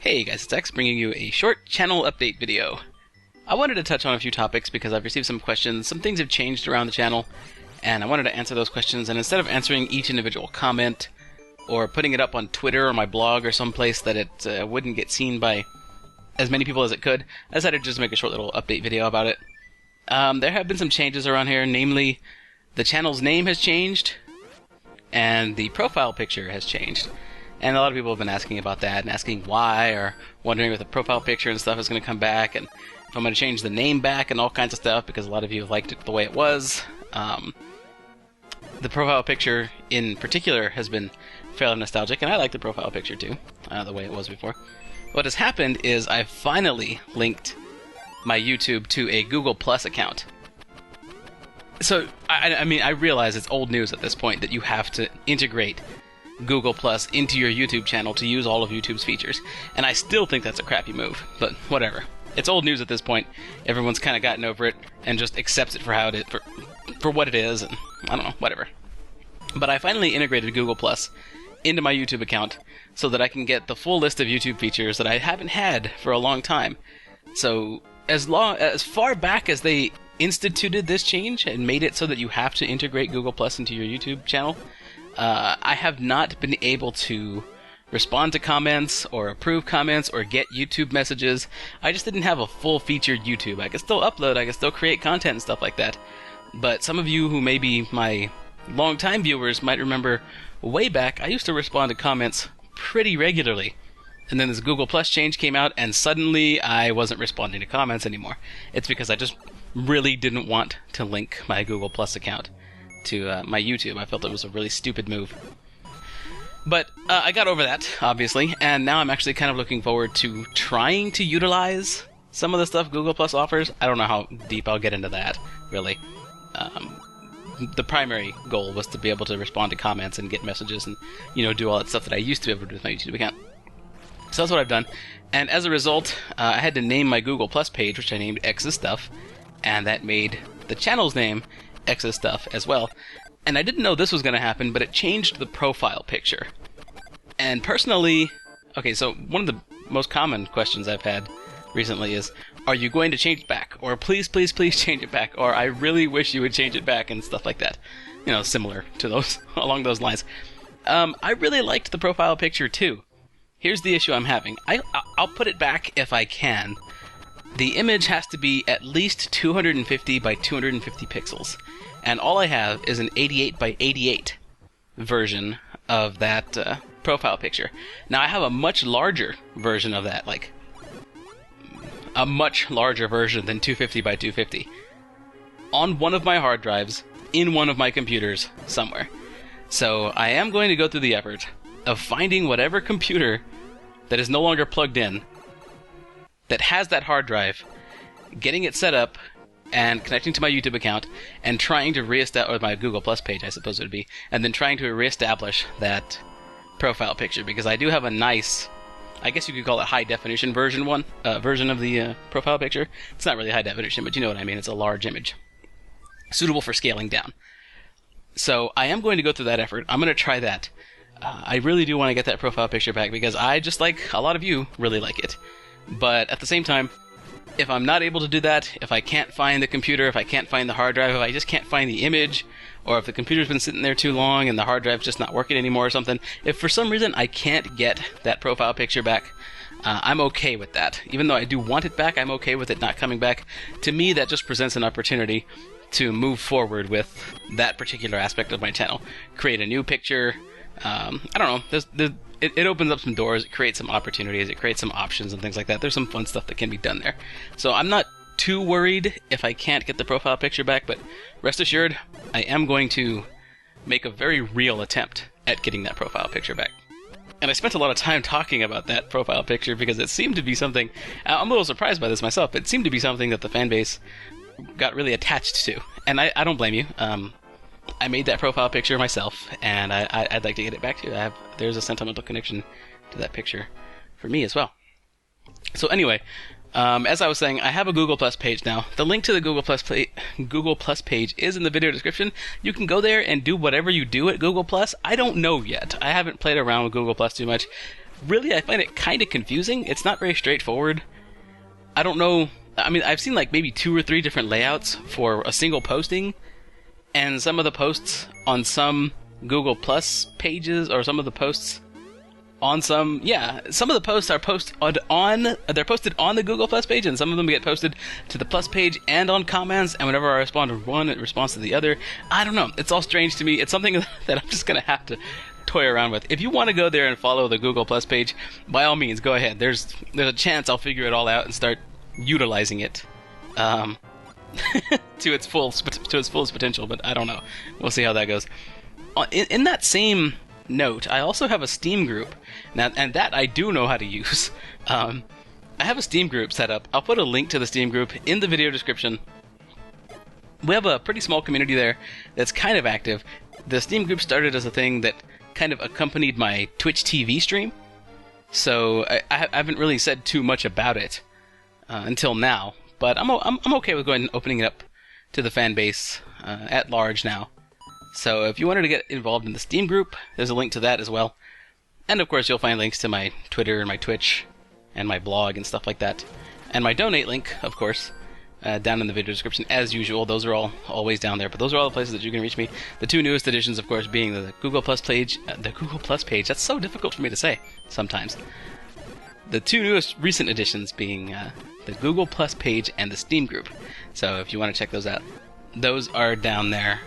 Hey guys, it's X bringing you a short channel update video. I wanted to touch on a few topics because I've received some questions, some things have changed around the channel, and I wanted to answer those questions, and instead of answering each individual comment, or putting it up on Twitter or my blog or someplace that it wouldn't get seen by as many people as it could, I decided to just make a short little update video about it. There have been some changes around here, namely, the channel's name has changed, and the profile picture has changed. And a lot of people have been asking about that, and asking why, or wondering if the profile picture and stuff is going to come back, and if I'm going to change the name back, and all kinds of stuff, because a lot of you have liked it the way it was. The profile picture, in particular, has been fairly nostalgic, and I like the profile picture too, the way it was before. What has happened is I've finally linked my YouTube to a Google Plus account. So, I mean, I realize it's old news at this point that you have to integrate Google Plus into your YouTube channel to use all of YouTube's features, and I still think that's a crappy move, but whatever. It's old news at this point. Everyone's kind of gotten over it and just accepts it for how it for what it is, and I don't know, whatever. But I finally integrated Google Plus into my YouTube account so that I can get the full list of YouTube features that I haven't had for a long time. So as far back as they instituted this change and made it so that you have to integrate Google Plus into your YouTube channel, I have not been able to respond to comments or approve comments or get YouTube messages. I just didn't have a full-featured YouTube. I could still upload, I could still create content and stuff like that. But some of you who may be my long-time viewers might remember way back, I used to respond to comments pretty regularly. And then this Google Plus change came out, and suddenly I wasn't responding to comments anymore. It's because I just really didn't want to link my Google Plus account to my YouTube. I felt it was a really stupid move. But I got over that, obviously, and now I'm actually kind of looking forward to trying to utilize some of the stuff Google Plus offers. I don't know how deep I'll get into that, really. The primary goal was to be able to respond to comments and get messages and, you know, do all that stuff that I used to be able to do with my YouTube account. So that's what I've done. And as a result, I had to name my Google Plus page, which I named X's Stuff, and that made the channel's name X's Stuff as well. And I didn't know this was going to happen, but it changed the profile picture. And personally, okay, so one of the most common questions I've had recently is, are you going to change it back? Or please, please, please change it back. Or I really wish you would change it back, and stuff like that. You know, similar to those, along those lines. I really liked the profile picture too. Here's the issue I'm having. I'll put it back if I can. The image has to be at least 250 by 250 pixels. And all I have is an 88 by 88 version of that profile picture. Now I have a much larger version of that, like a much larger version than 250 by 250 on one of my hard drives in one of my computers somewhere. So I am going to go through the effort of finding whatever computer that is no longer plugged in that has that hard drive, getting it set up, and connecting to my YouTube account, and trying to reestablish, or my Google Plus page, I suppose it would be, and then trying to reestablish that profile picture, because I do have a nice, I guess you could call it high definition version of the profile picture. It's not really high definition, but you know what I mean. It's a large image, suitable for scaling down. So I am going to go through that effort. I'm going to try that. I really do want to get that profile picture back, because I, just like a lot of you, really like it. But at the same time, if I'm not able to do that, if I can't find the computer, if I can't find the hard drive, if I just can't find the image, or if the computer's been sitting there too long and the hard drive's just not working anymore or something, if for some reason I can't get that profile picture back, I'm okay with that. Even though I do want it back, I'm okay with it not coming back. To me, that just presents an opportunity to move forward with that particular aspect of my channel. Create a new picture. I don't know. It opens up some doors, it creates some opportunities, it creates some options and things like that. There's some fun stuff that can be done there. So I'm not too worried if I can't get the profile picture back, but rest assured, I am going to make a very real attempt at getting that profile picture back. And I spent a lot of time talking about that profile picture because it seemed to be something, I'm a little surprised by this myself, but it seemed to be something that the fan base got really attached to. And I don't blame you. I made that profile picture myself, and I'd like to get it back to you. There's a sentimental connection to that picture for me as well. So anyway, as I was saying, I have a Google Plus page now. The link to the Google Plus page is in the video description. You can go there and do whatever you do at Google Plus. I don't know yet. I haven't played around with Google Plus too much. really, I find it kind of confusing. It's not very straightforward. I don't know. I mean, I've seen like maybe 2 or 3 different layouts for a single posting, and some of the posts on some Google Plus pages, or some of the posts on some of the posts are posted on the Google Plus page, and some of them get posted to the Plus page and on comments, and whenever I respond to one, it responds to the other. I don't know. It's all strange to me. It's something that I'm just going to have to toy around with. If you want to go there and follow the Google Plus page, by all means, go ahead. There's a chance I'll figure it all out and start utilizing it to its fullest potential, but I don't know. We'll see how that goes. In that same note, I also have a Steam group now, and that I do know how to use. I have a Steam group set up. I'll put a link to the Steam group in the video description. We have a pretty small community there that's kind of active. The Steam group started as a thing that kind of accompanied my Twitch TV stream, so I haven't really said too much about it until now. But I'm okay with going and opening it up to the fan base at large now. So if you wanted to get involved in the Steam group, there's a link to that as well. And of course, you'll find links to my Twitter and my Twitch and my blog and stuff like that. And my donate link, of course, down in the video description as usual. Those are all always down there, but those are all the places that you can reach me. The 2 newest additions, of course, being the Google Plus page. That's so difficult for me to say sometimes. The 2 newest recent additions being the Google Plus page and the Steam group. So if you want to check those out, those are down there.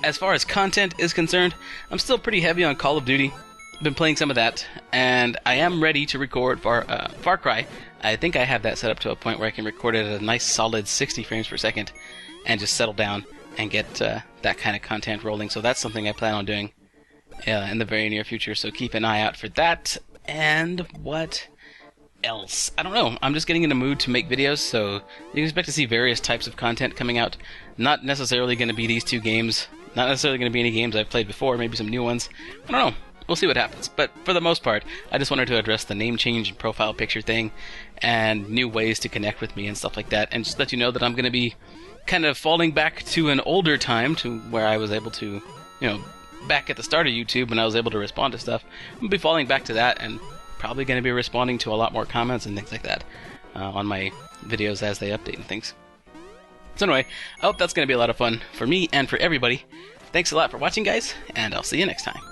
As far as content is concerned, I'm still pretty heavy on Call of Duty. I've been playing some of that, and I am ready to record Far Cry. I think I have that set up to a point where I can record it at a nice solid 60 frames per second and just settle down and get that kind of content rolling. So that's something I plan on doing in the very near future, so keep an eye out for that. And what else? I don't know. I'm just getting in the mood to make videos, so you can expect to see various types of content coming out. Not necessarily going to be these 2 games. Not necessarily going to be any games I've played before, maybe some new ones. I don't know. We'll see what happens. But for the most part, I just wanted to address the name change and profile picture thing and new ways to connect with me and stuff like that, and just let you know that I'm going to be kind of falling back to an older time, to where I was able to, back at the start of YouTube when I was able to respond to stuff. I'm going to be falling back to that, and probably going to be responding to a lot more comments and things like that on my videos as they update and things. So anyway, I hope that's going to be a lot of fun for me and for everybody. Thanks a lot for watching, guys, and I'll see you next time.